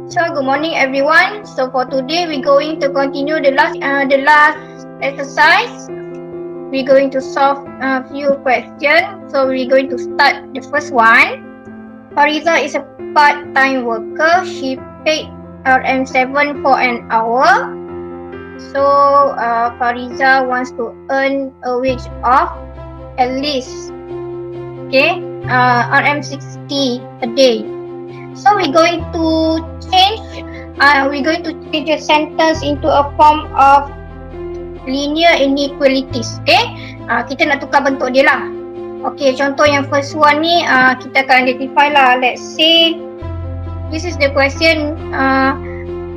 So good morning everyone. So for today we're going to continue the last exercise. We're going to solve a few questions. So we're going to start the first one. Fariza is a part-time worker. She paid RM7 for an hour. So Fariza wants to earn a wage of at least RM60 a day. So we're going to change the sentence into a form of linear inequalities. Kita nak tukar bentuk dia lah. Contoh yang first one ni kita akan identify lah. Let's say this is the question,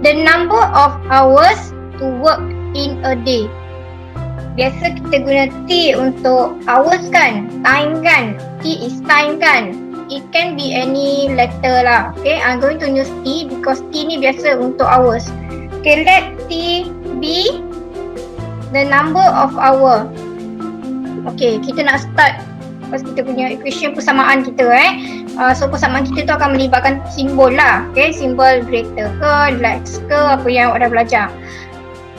the number of hours to work in a day. Biasa kita guna T untuk hours kan, time kan, T is time kan. It can be any letter lah. I'm going to use T because T ni biasa untuk hours. Let T be the number of hour. Kita nak start first kita punya equation persamaan kita So persamaan kita tu akan melibatkan simbol lah. Simbol greater ke, less ke, apa yang awak dah belajar.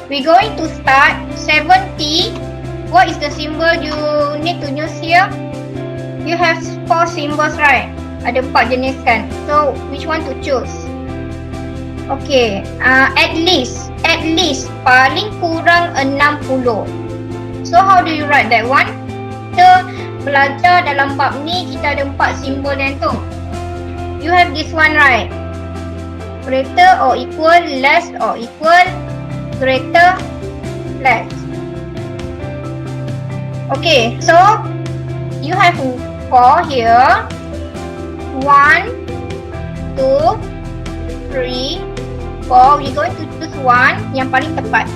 We going to start 7T. What is the symbol you need to use here? You have 4 symbols, right? Ada 4 jenis kan? So which one to choose? At least paling kurang 60. So how do you write that one? Kita belajar dalam bab ni kita ada 4 simbol yang tu. You have this one, right? Greater or equal, less or equal, greater, less. So you have 4 here. 1, 2, 3, 4. We're going to choose 1 yang paling tepat.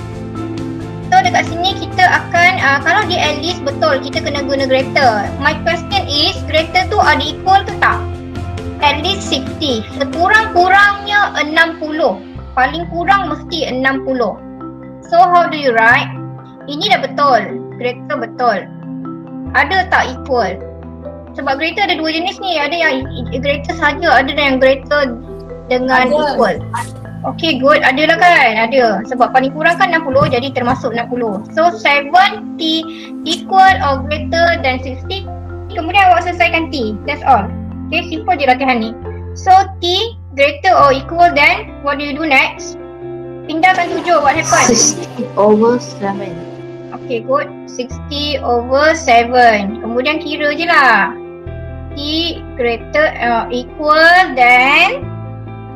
So dekat sini kita akan kalau dia at least betul kita kena guna greater. My question is greater tu ada equal tu tak? At least 60. Sekurang-kurangnya 60. Paling kurang mesti 60. So how do you write? Ini dah betul. Greater betul. Ada tak equal? Sebab greater ada 2 jenis ni. Ada yang greater saja, ada yang greater dengan equal. Good. Ada lah kan? Ada. Sebab paling kurang kan 60, jadi termasuk 60. So 7T equal or greater than 60. Kemudian awak selesaikan T. That's all. Simple je latihan ni. So T greater or equal than, what do you do next? Pindahkan 7, what happens? 60 over 7. Good. 60 over 7. Kemudian kira je lah. T greater or equal than,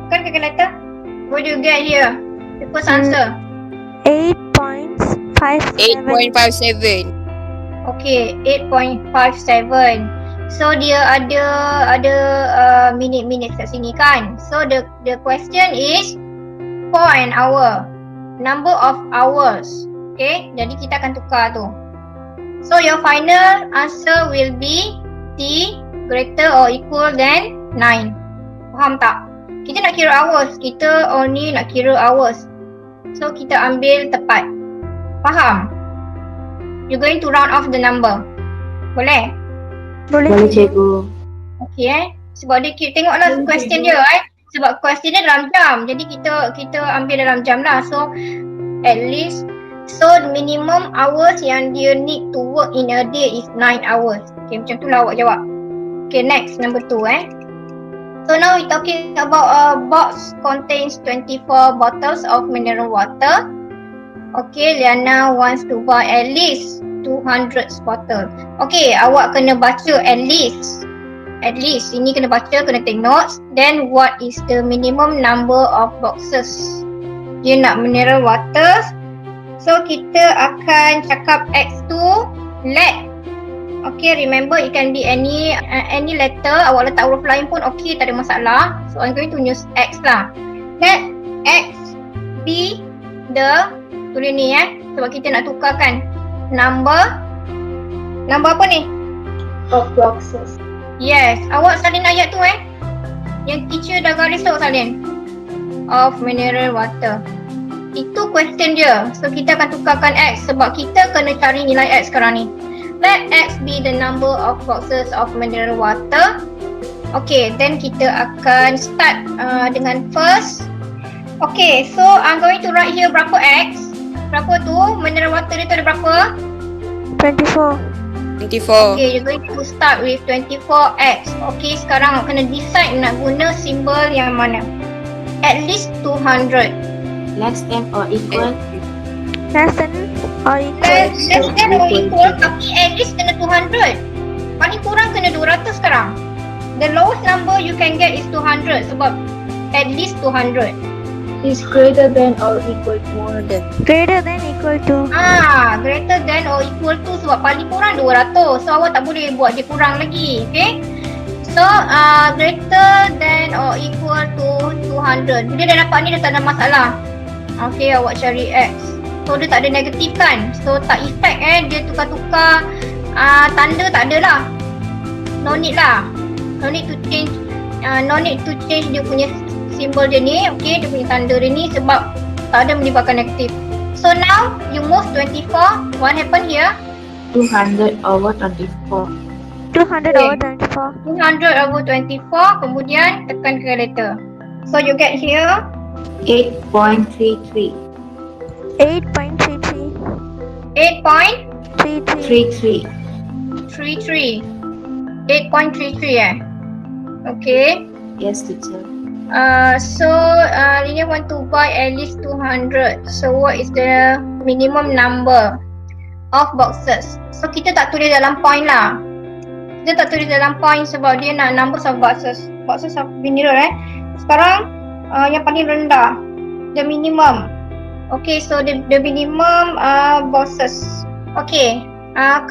bukan calculator? What do you get here? The first answer. 8.57. 8.57. 8.57. So dia ada minit-minit kat sini kan. So the question is for an hour. Number of hours. Jadi kita akan tukar tu. So your final answer will be T greater or equal than 9. Faham tak? Kita nak kira hours. Kita only nak kira hours. So kita ambil tepat. Faham? You're going to round off the number. Boleh? Boleh cikgu. Sebab dia tengoklah question dia Sebab question dia dalam jam. Jadi kita ambil dalam jam lah. So at least, so minimum hours yang dia need to work in a day is 9 hours. Macam tu lah awak jawab. Next, number 2 So now we're talking about a box contains 24 bottles of mineral water. Liana wants to buy at least 200 bottle. Awak kena baca at least. At least, ini kena baca, kena take notes. Then what is the minimum number of boxes? Dia nak mineral water. So kita akan cakap X tu let. Remember it can be any letter. Awak letak huruf lain pun tak ada masalah. So I'm going to use X lah. Let X be the, tulis ni sebab kita nak tukarkan number apa ni? Of boxes. Yes, awak salin ayat tu yang teacher dah garis tu salin. Of mineral water. Itu question dia. So kita akan tukarkan X sebab kita kena cari nilai X sekarang ni. Let X be the number of boxes of mineral water. Then kita akan start dengan first Okay, so I'm going to write here berapa X. Berapa tu? Mineral water dia tu ada berapa? 24. 24. Okay, you're going to start with 24X. Okay, sekarang kena decide nak guna simbol yang mana. At least 200. Less than or equal. Less than or equal. Less than or equal, tapi at least kena 200. Paling kurang kena 200 sekarang. The lowest number you can get is 200 sebab at least 200. Is greater than or equal to. More than. Greater than equal to. Greater than or equal to sebab paling kurang 200. So awak tak boleh buat dia kurang lagi. Okay. So greater than or equal to 200. Bila dah dapat ni dah tak ada masalah. Okay, awak cari X. So dia tak ada negatif kan. So tak effect dia tukar-tukar tanda tak ada lah. No need lah. No need to change dia punya simbol dia ni. Okay, dia punya tanda dia ni sebab tak ada menyebabkan negatif. So now you move 24. What happened here? 200 over 24. 200 Okay. over 24. 200 over 24. Kemudian tekan calculator. So you get here 8.33. 8.33. 8.33. 33. 8.33 Okay. Yes, teacher. So Linia want to buy at least 200. So what is the minimum number of boxes? So kita tak tulis dalam point lah. Kita tak tulis dalam point sebab dia nak numbers of boxes. Boxes of mineral Sekarang yang paling rendah, the minimum. Okay, so the minimum boxes. Okay,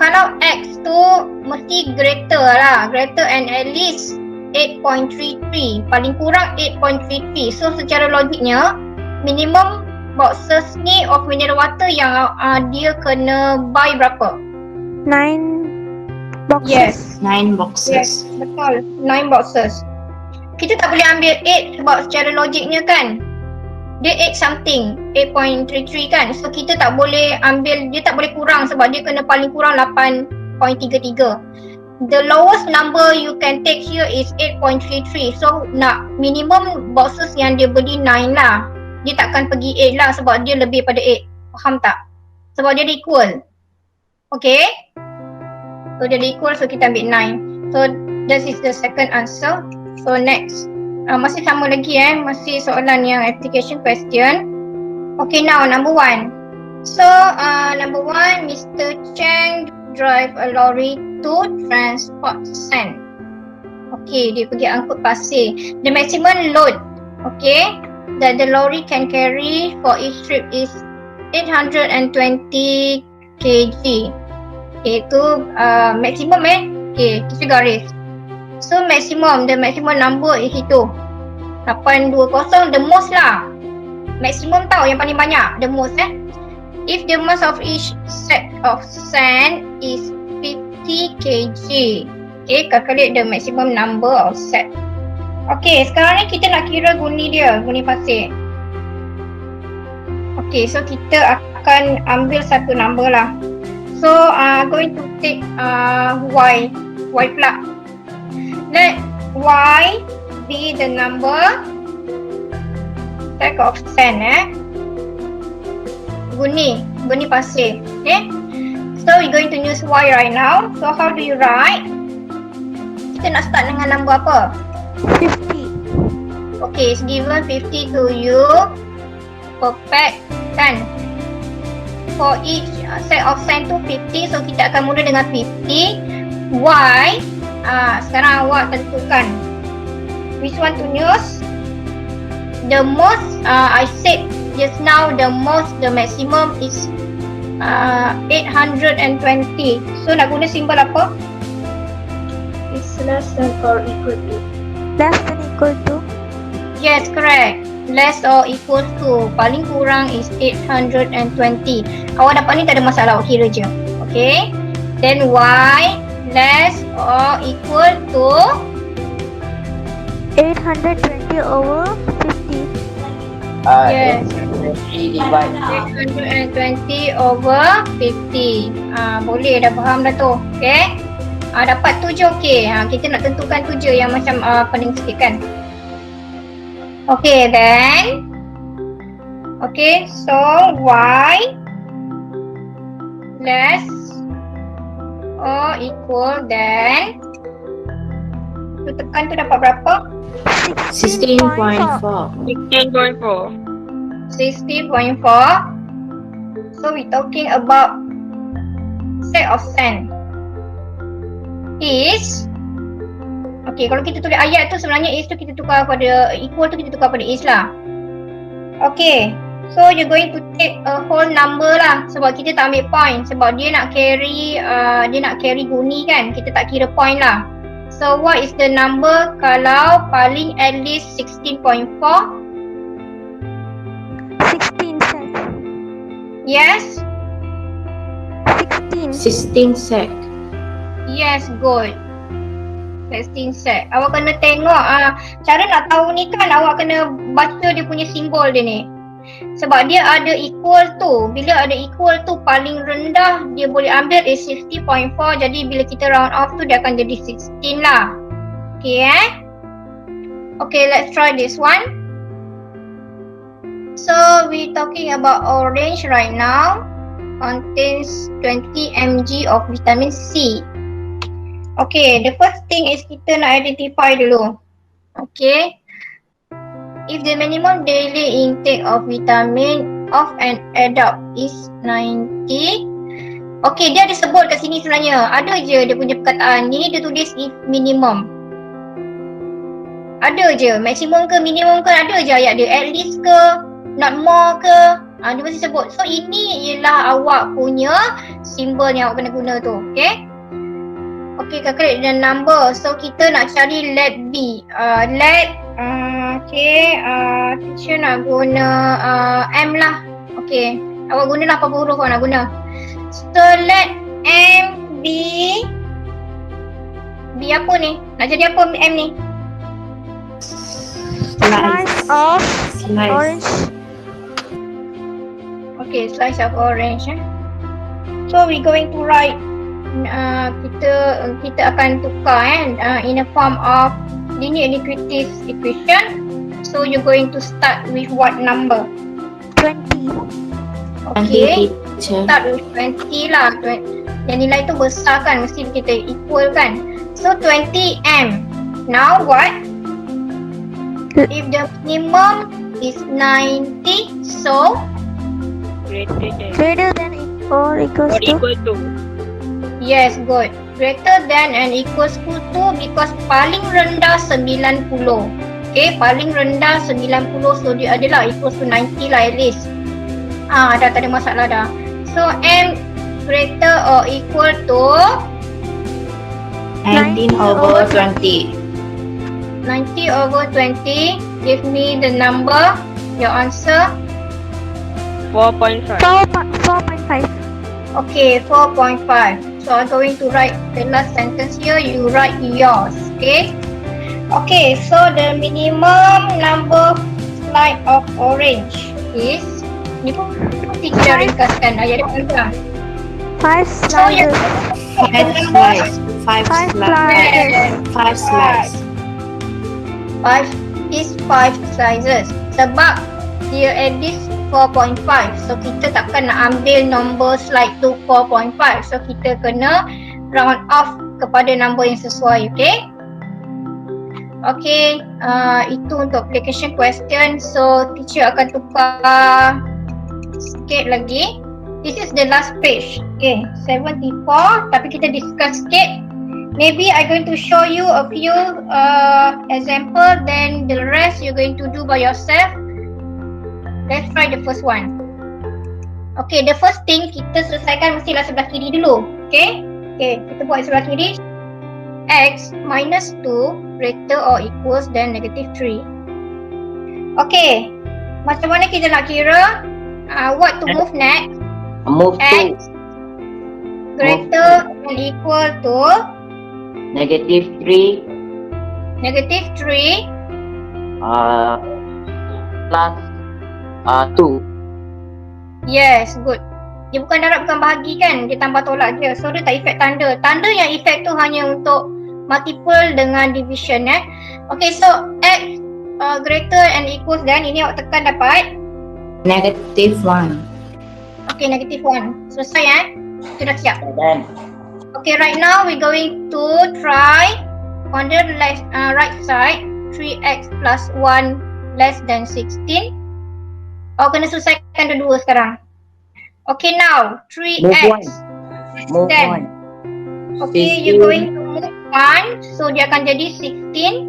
kalau X tu mesti greater lah. Greater and at least 8.33. Paling kurang 8.33. So secara logiknya minimum boxes ni of mineral water yang dia kena buy berapa? 9 boxes. Yes. 9 boxes. Yes, betul. 9 boxes. Kita tak boleh ambil 8 sebab secara logiknya kan dia 8 something, 8.33 kan. So kita tak boleh ambil, dia tak boleh kurang sebab dia kena paling kurang 8.33. The lowest number you can take here is 8.33. So nak minimum boxes yang dia beli 9 lah. Dia takkan pergi 8 lah sebab dia lebih pada 8. Faham tak? Sebab dia equal. Okay? So dia equal, so kita ambil 9. So this is the second answer. So next. Masih sama lagi masih soalan yang application question. Okay, now number 1. So number 1, Mr. Cheng drive a lorry to transport sand. Okay, dia pergi angkut pasir. The maximum load, okay, that the lorry can carry for each trip is 820 kg. Okay, itu maximum Okay, kita garis. So maximum, the maximum number is itu 820, the most lah. Maximum tau yang paling banyak, the most If the mass of each set of sand is 50 kg. Okay, calculate the maximum number of set. Okay, sekarang ni kita nak kira guni dia, guni pasir. Okay, so kita akan ambil satu number lah. So, going to take Y pula. Let Y be the number stack of sand guni pasir. Okay, so we're going to use Y right now. So how do you write? Kita nak start dengan number apa? 50. Okay, it's given 50 to you. Perfect kan? For each set of sand tu 50. So kita akan mula dengan 50. Y sekarang awak tentukan which one to use. The most I said just now, the maximum is 820. So nak guna simbol apa? It's less than or equal to. Less than equal to. Yes, correct. Less or equal to. Paling kurang is 820. Awak dapat ni tak ada masalah, awak kira je. Okay. Then Y less or equal to 820 over 50. Yes. 820 over 50. Boleh, dah faham dah tu. Okay. Dapat tu je okay. Kita nak tentukan tu je yang macam pening sikit kan. Okay, then Okay, so y less or equal than, tu tekan tu dapat berapa? 16.4. 16.4. 60.4. So we talking about set of sand is, okay, kalau kita tulis ayat tu sebenarnya is tu kita tukar pada equal tu kita tukar pada is lah. Okay, so you're going to take a whole number lah, sebab kita tak ambil point, sebab dia nak carry guni kan, kita tak kira point lah. So what is the number kalau paling at least 16.4? 16 sec. Yes? 16. 16 sec. Yes, good. 16 sec. Awak kena tengok cara nak tahu ni kan, awak kena baca dia punya simbol dia ni. Sebab dia ada equal tu. Bila ada equal tu paling rendah dia boleh ambil is 60.4. Jadi bila kita round off tu dia akan jadi 16 lah. Okay Okay, let's try this one. So we talking about orange right now. Contains 20 mg of vitamin C. Okay, the first thing is kita nak identify dulu. Okay, if the minimum daily intake of vitamin of an adult is 90. Okay, dia ada sebut kat sini sebenarnya. Ada je dia punya perkataan ni, dia tulis if minimum. Ada je, maximum ke minimum ke ada je ayat dia. At least ke, not more ke, dia mesti sebut. So ini ialah awak punya simbol yang awak kena guna tu. Okay, okay, calculate the number. So kita nak cari let B. Teacher nak guna M lah. Okay, awak gunalah apa huruf awak nak guna. So let M be apa ni? Nak jadi apa M ni? Slice of Slice. orange. Okay, slice of orange. So we going to write, kita akan tukar in a form of linear inequalities equation. So you're going to start with what number? 20. Okay, Teacher. start with 20 lah. Yang nilai tu besar kan, mesti kita equal kan. So 20m. Now what? If the minimum is 90, so Greater than or equals to. Equal to. yes, good. Greater than and equals to because paling rendah 90. Okay, paling rendah 90, so dia adalah equals to 90 lah at least. Dah tak ada masalah dah. So m greater or equal to 19 over 20. 90 over 20. Give me the number, your answer. 4.5. 4.5. Okay, 4.5. So I'm going to write the last sentence here. You write yours. Okay. Okay, so the minimum number slide of orange is, ni pun teacher ringkaskan ayat dia panjang. 5 So you slices. 5 5 slices. slices. 5 slices. 5 is 5 slices. Sebab dia at least 4.5. So kita takkan nak ambil number slide tu 4.5. So kita kena round off kepada number yang sesuai. Okay. Okay, itu untuk application question. So teacher akan tukar sikit lagi. This is the last page. Okay, 74. Tapi kita discuss sikit. Maybe I'm going to show you a few example. Then the rest you're going to do by yourself. Let's try the first one. Okay, the first thing kita selesaikan mestilah sebelah kiri dulu. Okay, kita buat sebelah kiri. X minus 2 greater or equals than negative 3. Okay, macam mana kita nak kira? What to move next? Move to X greater and equal to negative 3 negative 3 plus 2. Yes, good. Dia bukan darab bukan bahagi kan, dia tambah tolak je. So dia tak efek tanda. Tanda yang efek tu hanya untuk multiple dengan division Okay, so X greater and equals than, ini awak tekan dapat Negative 1. Okay, negative 1. Selesai Kita dah siap. Then, Okay, right now we're going to try on the left, right side 3x plus 1 less than 16. Kena selesaikan dua-dua sekarang. Okay, now 3x move then. 1. Okay, you're going to move 1, so dia akan jadi 16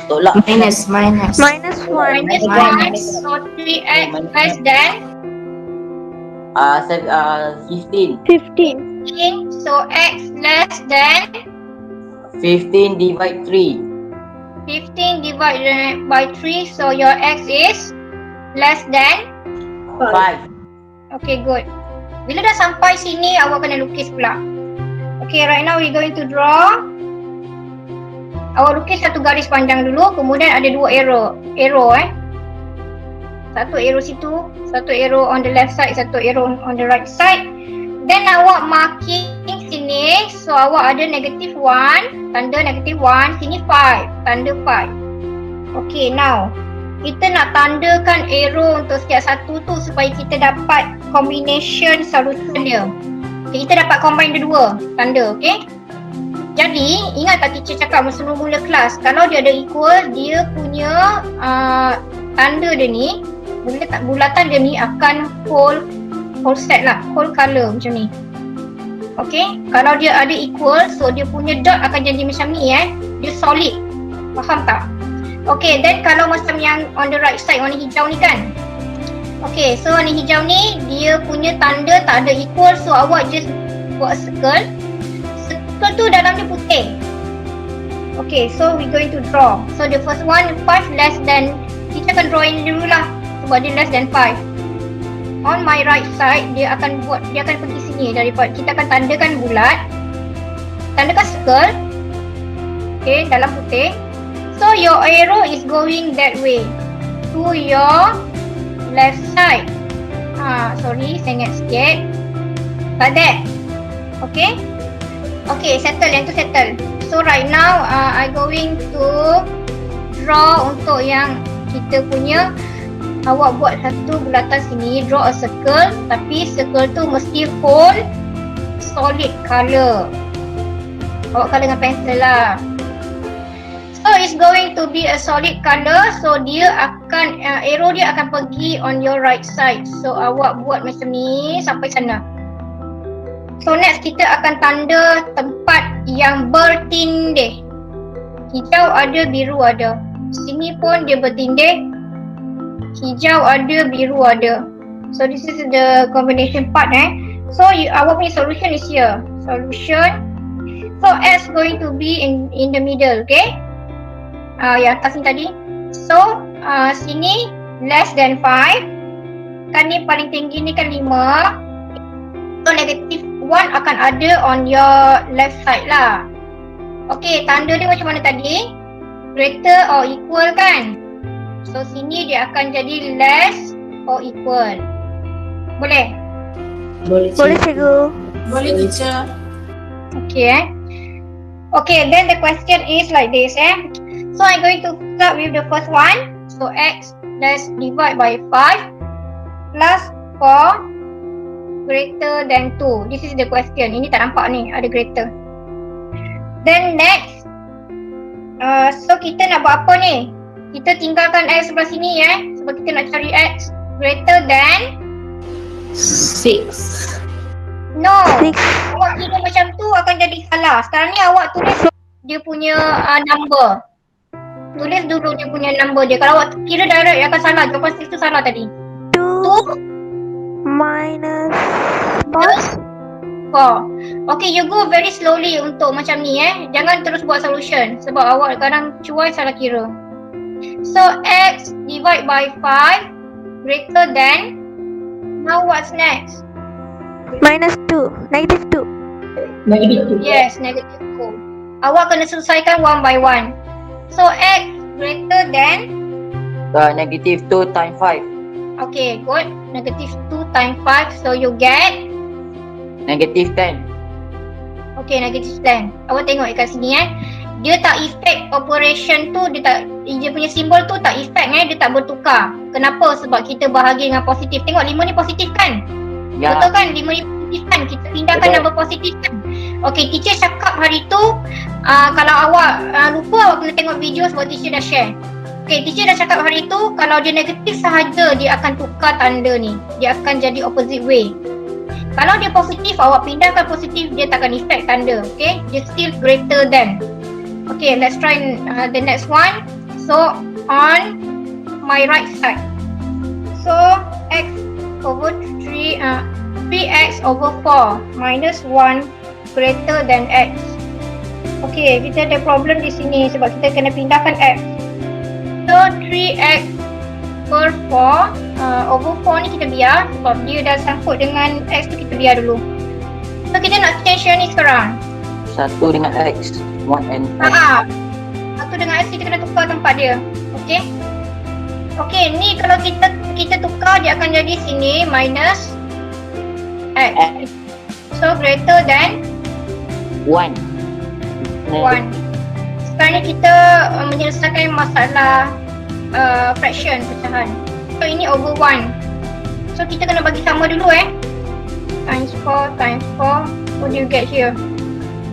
Tolak. Minus 1. minus 1, so 3x less than 15. 15, so x less than 15 divide 3. 15 divided by 3, so your x is less than 5. Okay, good. Bila dah sampai sini, awak kena lukis pula. Okay, right now we're going to draw. Awak lukis satu garis panjang dulu, kemudian ada dua arrow. Satu arrow situ, satu arrow on the left side, satu arrow on the right side. Then awak marking sini, so awak ada negative 1, tanda negative 1, sini 5, tanda 5. Okay, now kita nak tandakan arrow untuk setiap satu tu supaya kita dapat combination solution dia. Okay, kita dapat combine dua tanda, okay? Jadi, ingat tak teacher cakap mula-mula kelas, kalau dia ada equal, dia punya tanda dia ni, bulatan dia ni akan whole set lah, whole color macam ni. Okay, kalau dia ada equal, so dia punya dot akan jadi macam ni dia solid. Faham tak? Okay, then kalau macam yang on the right side, warna hijau ni kan. Okay, so warna hijau ni, dia punya tanda tak ada equal, so awak just buat circle. Circle tu dalam dia putih. Okay, so we going to draw. So the first one, 5 less than, kita akan drawing dulu lah, sebab dia less than 5. On my right side, dia akan pergi sini, daripada kita akan tandakan bulat, tandakan circle. Okay, dalam putih. So your arrow is going that way to your left side. Sorry, saya ingat sikit. Like that. Okay. Okay, settle. Yang tu settle. So right now, I going to draw untuk yang kita punya. Awak buat satu bulatan sini, draw a circle. Tapi circle tu mesti whole solid color. Awak colour dengan pensel lah. So it's going to be a solid color, so dia akan arrow dia akan pergi on your right side. So awak buat macam ni sampai sana. So next kita akan tanda tempat yang bertindih. Hijau ada, biru ada. Sini pun dia bertindih. Hijau ada, biru ada. So this is the combination part So awak punya solution is here. Solution. So S going to be in the middle, okay? Yang atas ni tadi. So, sini less than 5. Kan ni paling tinggi ni kan 5. So, negative 1 akan ada on your left side lah. Okay, tanda dia macam mana tadi? Greater or equal kan? So, sini dia akan jadi less or equal. Boleh? Boleh, cikgu. Boleh, teacher. Okay Okay, then the question is like this So I'm going to start with the first one. So x, let's divide by 5 plus 4 greater than 2. This is the question. Ini tak nampak ni, ada greater. Then next, so kita nak buat apa ni? Kita tinggalkan x sebelah sini sebab kita nak cari x greater than 6. No, awak kira macam tu akan jadi salah. Sekarang ni awak tulis dia punya number. Tulis dulu dia punya number dia. Kalau awak kira direct akan salah. Jawapan 6 tu salah tadi. 2 minus 4. Okay, you go very slowly untuk macam ni Jangan terus buat solution sebab awak kadang cuai salah kira. So x divide by 5 greater than. Now what's next? minus 2. Negative 2. Yes, negative 2. Awak kena selesaikan one by one. So x greater than Negative 2 times 5. Okay, good. Negative 2 times 5, so you get Negative 10. okay, negative 10. Awak tengok kat sini Dia tak effect operation tu, dia tak dia punya simbol tu tak effect dia tak bertukar. Kenapa? Sebab kita bahagi dengan positif. Tengok 5 ni positif kan? Ya. Betul kan? 5 ni positif kan? Kita pindahkan Betul. number positif kan? Okay, teacher cakap hari tu kalau awak lupa, awak kena tengok video sebab teacher dah share. Okay, teacher dah cakap hari tu kalau dia negatif sahaja dia akan tukar tanda ni. Dia akan jadi opposite way. Kalau dia positif, awak pindahkan positif, dia takkan effect tanda. Okay, dia still greater than. Okay, let's try the next one. So, on my right side. So, x over 3x over 4 minus 1 greater than x. Okay, kita ada problem di sini sebab kita kena pindahkan x. So, 3x per 4 over 4 ni kita biar sebab dia dah sangkut dengan x tu, kita biar dulu. So, kita nak change yang ni sekarang. 1 dengan X, 1 and X. Satu dengan x kita kena tukar tempat dia. Okay. Okay, ni kalau kita tukar dia akan jadi sini minus x. So greater than 1. 1. Sekarang ni kita menyelesaikan masalah fraction, pecahan. So ini over 1. So kita kena bagi sama dulu times 4 times 4. What do you get here?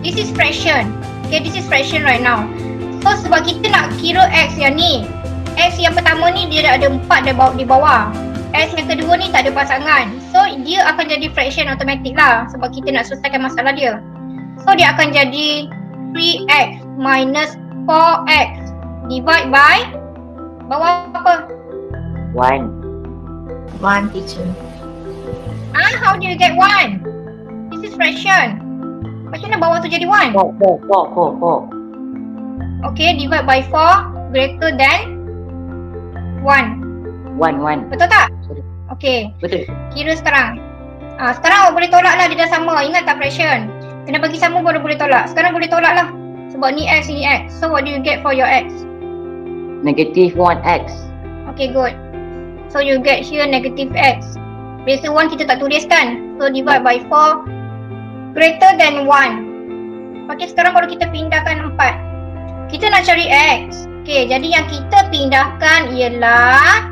This is fraction. Okay, this is fraction right now. So sebab kita nak kira x yang ni, x yang pertama ni dia dah ada 4 di bawah. X yang kedua ni tak ada pasangan. So dia akan jadi fraction automatic lah sebab kita nak selesaikan masalah dia. So dia akan jadi 3x minus 4x divide by bawah apa? 1. 1 teacher. How do you get 1? This is fraction. Macam mana bawah tu jadi 1? 4. Okay, divide by 4 greater than 1. 1. Betul tak? Sorry. Okay, Betul. kira sekarang. Sekarang awak boleh tolak lah, dia dah sama. Ingat tak fraction? Kena bagi sama baru boleh tolak. Sekarang boleh tolak lah. Sebab ni x, ni x. So what do you get for your x? Negative 1x. Okay, good. So you get here negative x. Biasa 1 kita tak tulis kan? So divide by 4 greater than 1. Okay, sekarang baru kita pindahkan 4. Kita nak cari x. Okay, jadi yang kita pindahkan ialah,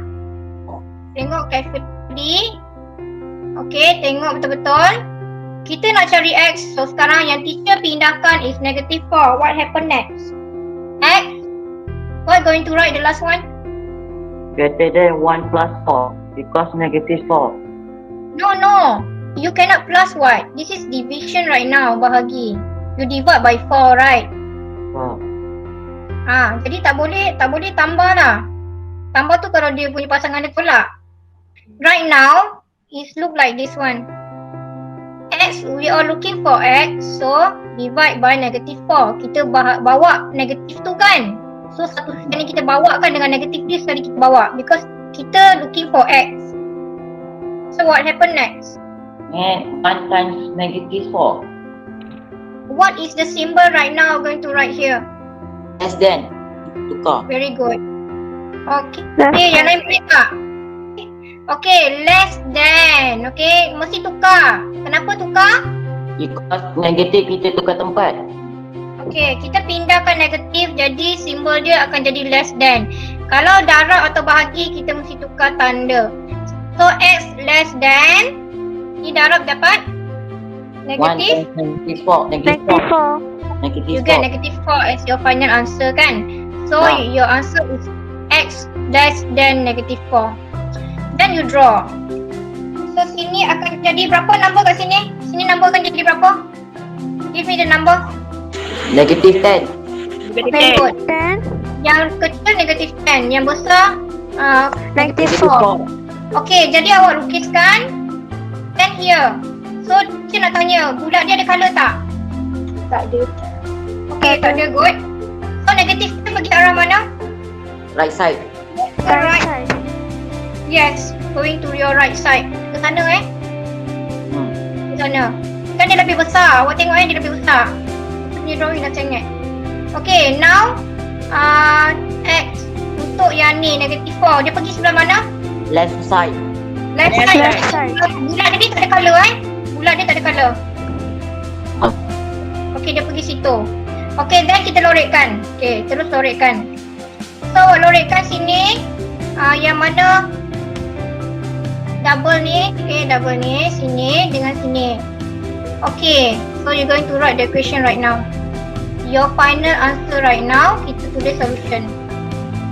tengok carefully. Okay, tengok betul-betul. Kita nak cari x. So sekarang yang teacher pindahkan is negative 4. What happen next? X. What going to write the last one? Greater than 1 plus 4 because negative 4. No. You cannot plus what? This is division right now, bahagi. You divide by 4, right? 4. Jadi tak boleh tambah lah. Tambah tu kalau dia punya pasangan dia tolak. Right now, it look like this one. X, we are looking for x, so divide by negative 4. Kita bawa negatif tu kan. So satu sekali kita bawa kan dengan negatif dia sekali kita bawa. Because kita looking for x. So what happen next? And 1 times negative 4. What is the symbol right now going to write here? Less than. Tukar. Very good. Okay, Less yang lain boleh tak? Okay, less than. Okay, mesti tukar. Kenapa tukar? Because negatif kita tukar tempat. Okay, kita pindahkan negatif jadi simbol dia akan jadi less than. Kalau darab atau bahagi kita mesti tukar tanda. So x less than, ni darab dapat 1 negatif. times negative 4. Negative 4. Negative You get 4. negative 4 as your final answer kan? So Yeah. your answer is x less than negative 4. Then you draw. So sini akan jadi berapa number kat sini? Sini number akan jadi berapa? Give me the number. Negative 10. Very good. 10 Yang kecil negative 10, yang besar negative Negative 4. 4. okay, jadi awak lukiskan. Then here. So saya nak tanya, bulat dia ada colour tak? Tak ada. Okay, tak ada, good. So negative 10 bagi arah mana? Right side. Right side. Yes, going to your right side. Ke sana Hmm. Ke sana. Kan dia lebih besar. Awak tengok dia lebih besar. Punya drawing dah cengek. Okay, now X untuk yang ni negative 4. Dia pergi sebelah mana? Left side. Left side. Left side. Bulat dia tak ada colour Bulat dia tak ada colour. Ah. Okay, dia pergi situ. Okay, then kita lorekkan. Okay, terus lorekkan. So So lorikkan sini yang mana double ni. Okay, double ni sini dengan sini. Okay, so you're going to write the equation right now. Your final answer right now, kita tulis solution.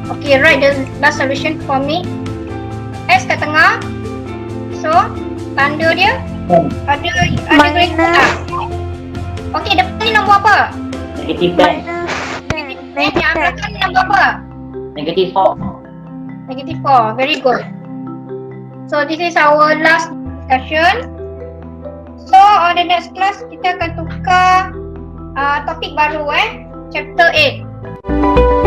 Okay, write the last solution for me. S kat tengah. So, tanda dia ada greater tak? Okay, depan ni nombor apa? Negative 10. Yang belakang ni nombor apa? Negative 4. Negative 4. Very good. So, this is our last discussion. So, on the next class, kita akan tukar topik baru Chapter 8.